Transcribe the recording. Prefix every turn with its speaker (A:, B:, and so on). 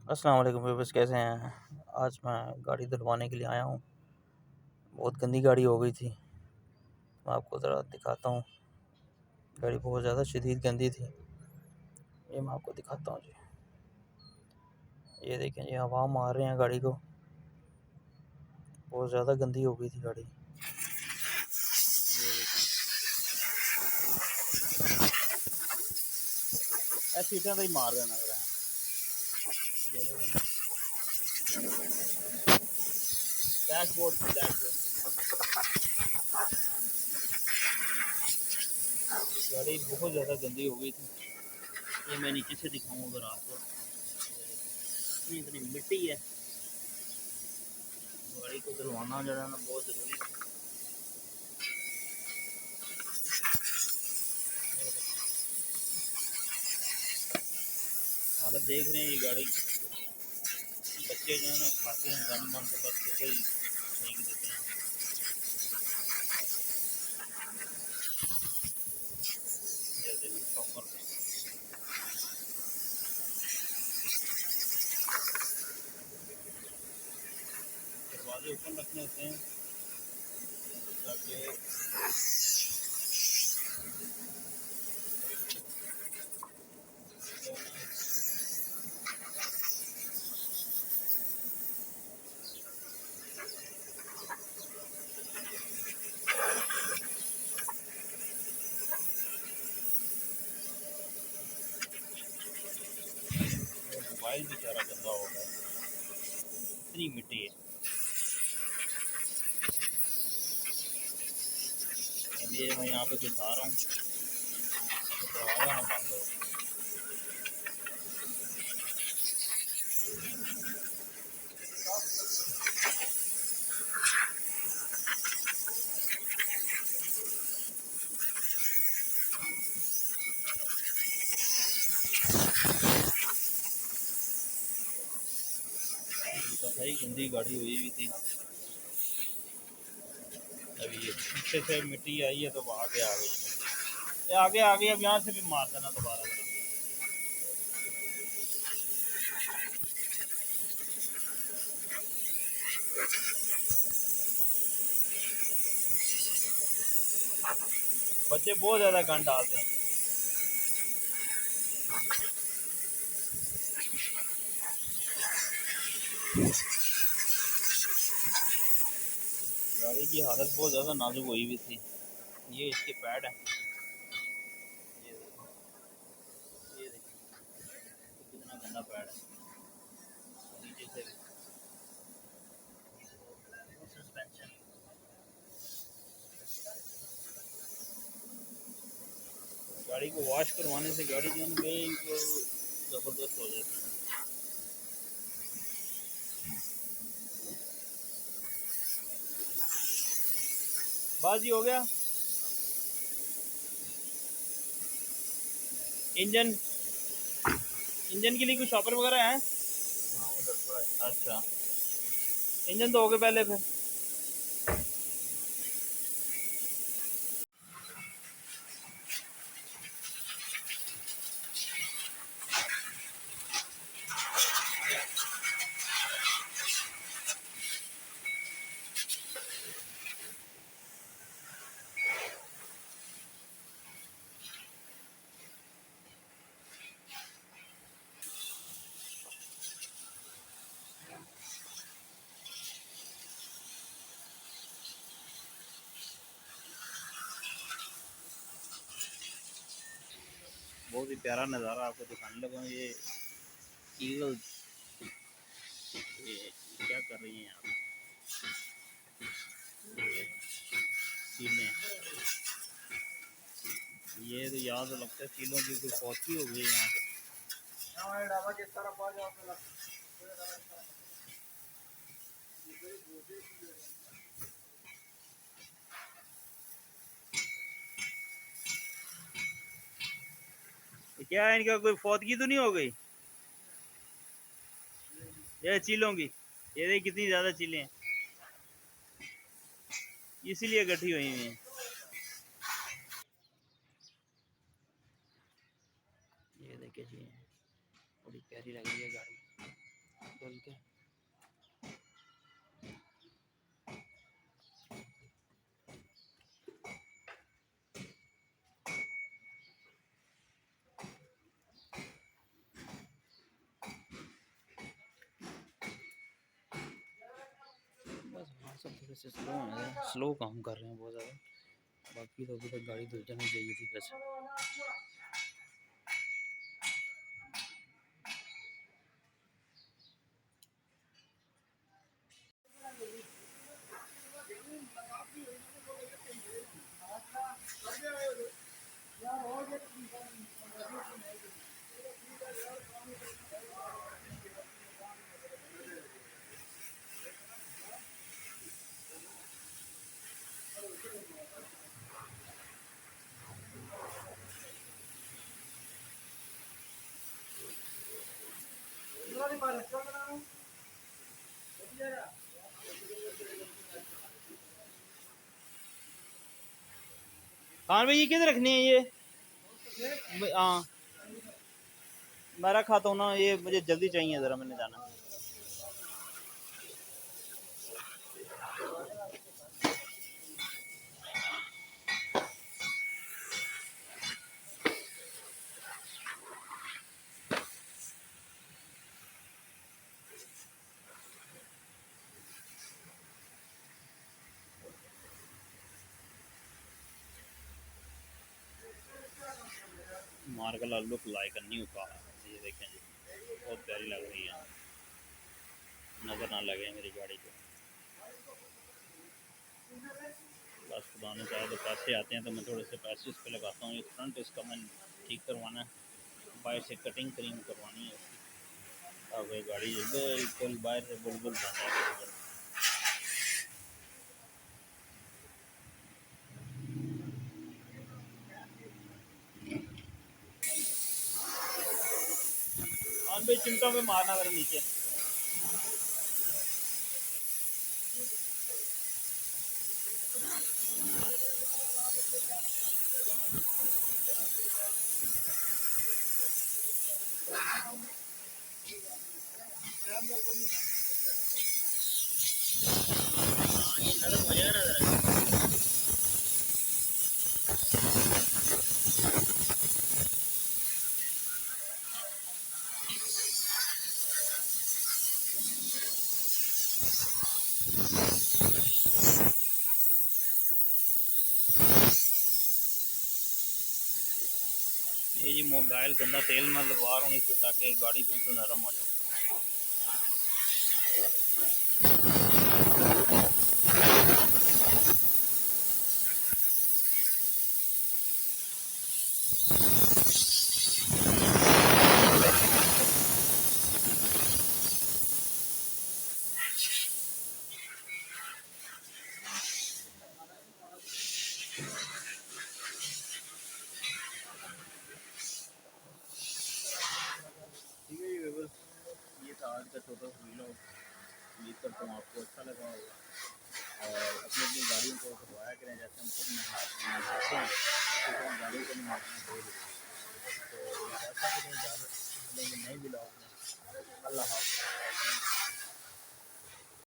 A: अस्सलाम वालेकुम व्यूअर्स, कैसे हैं। आज मैं गाड़ी धुलवाने के लिए आया हूँ। बहुत गंदी गाड़ी हो गई थी। मैं आपको ज़रा दिखाता हूँ। गाड़ी बहुत ज़्यादा शदीद गंदी थी। ये मैं आपको दिखाता हूँ जी। ये देखें जी, हवा मार रहे हैं गाड़ी को। बहुत ज़्यादा गंदी हो गई थी गाड़ी। ये देखें, सीटें तो ही मार रहे हैं। डैशबोर्ड गाड़ी बहुत ज़्यादा गंदी हो गई थी। ये मैं नीचे से दिखाऊँ अगर आपको। इतनी मिट्टी है, गाड़ी को धुलवाना जो है ना बहुत ज़रूरी है। हालत देख रहे हैं ये गाड़ी की। बच्चे जो है ना खाते हैं गन मन, तो बस को ही फेंक देते हैं। ये देखिए प्रॉपर दरवाजे ओपन रखने होते हैं ताकि मोबाइल बेचारा गंदा हो गया। इतनी मिट्टी है। ये मैं यहाँ पे दिखा रहा हूँ तो दरवाज़ा ना बंद हो। सही गंदी गाड़ी हुई हुई थी। अभी ये पीछे से मिट्टी आई है तो वो आगे आ गई मिट्टी। ये आगे आ गई, अब यहाँ से भी मार देना दोबारा जरा। बच्चे बहुत ज़्यादा गंद डालते हैं। गाड़ी की हालत बहुत ज़्यादा नाजुक हुई हुई थी। ये इसके पैड है। ये देखो, ये देखो कितना गंदा पैड है। नीचे से सस्पेंशन। गाड़ी को वॉश करवाने से गाड़ी जो है ना बिल्कुल ज़बरदस्त हो जाती है। बाजी हो गया। इंजन इंजन के लिए कुछ शॉपर वगैरह है। अच्छा, इंजन तो हो गए पहले फिर। बहुत ही प्यारा नज़ारा आपको दिखाने लगा। ये ईगल ये क्या कर रही हैं यहाँ पे। चीलें, ये तो याद लगता है चीलों की कोई फौजी हो गई है यहाँ पे। क्या है, इनका कोई फौतगी तो नहीं हो गई ये चीलों की। ये देखिए कितनी ज़्यादा चीलें हैं, इसीलिए इकट्ठी हुई हुई हैं। ये देखिए जी, बड़ी प्यारी लग रही है गाड़ी। सब थोड़े से स्लो हैं, स्लो काम कर रहे हैं बहुत ज़्यादा। बाकी तो अभी तक गाड़ी धुल जानी चाहिए थी वैसे। खान भाई ये किधर रखनी है ये? हाँ मैं रखा तो ना, ये मुझे जल्दी चाहिए ज़रा, मैंने जाना। मार्गला look like a new car. ये देखें जी, बहुत प्यारी लग रही है। नज़र ना लगे मेरी गाड़ी को। बस खुदा ने चाहे तो पैसे आते हैं तो मैं थोड़े से पैसे इस पर लगाता हूँ। ये फ्रंट इसका मैं ठीक करवाना है, बाहर से कटिंग क्रीम करवानी है इसकी। अब ये गाड़ी बिल्कुल बाहर से बुलबुल बन जाएगी। हाँ भाई, चिमटा में मारना कर नीचे। नरम हो जाएगा ना ज़रा। ये जी मोबाइल गंदा तेल में लगवा रहा हूँ इसे, ताकि गाड़ी बिल्कुल नरम हो जाए। ठीक है जी वेबल, ये था आज का छोटा सा वीडियो। उम्मीद करता हूँ आपको अच्छा लगा होगा। और अपनी अपनी गाड़ियों को करवाया करें, जैसे हम खुद नहाते हैं तो हम गाड़ियों को नहाना बहुत जरूरी है। तो ऐसा करें, इजाज़त लेंगे नए ब्लॉग में। अल्लाह हाफ़िज़।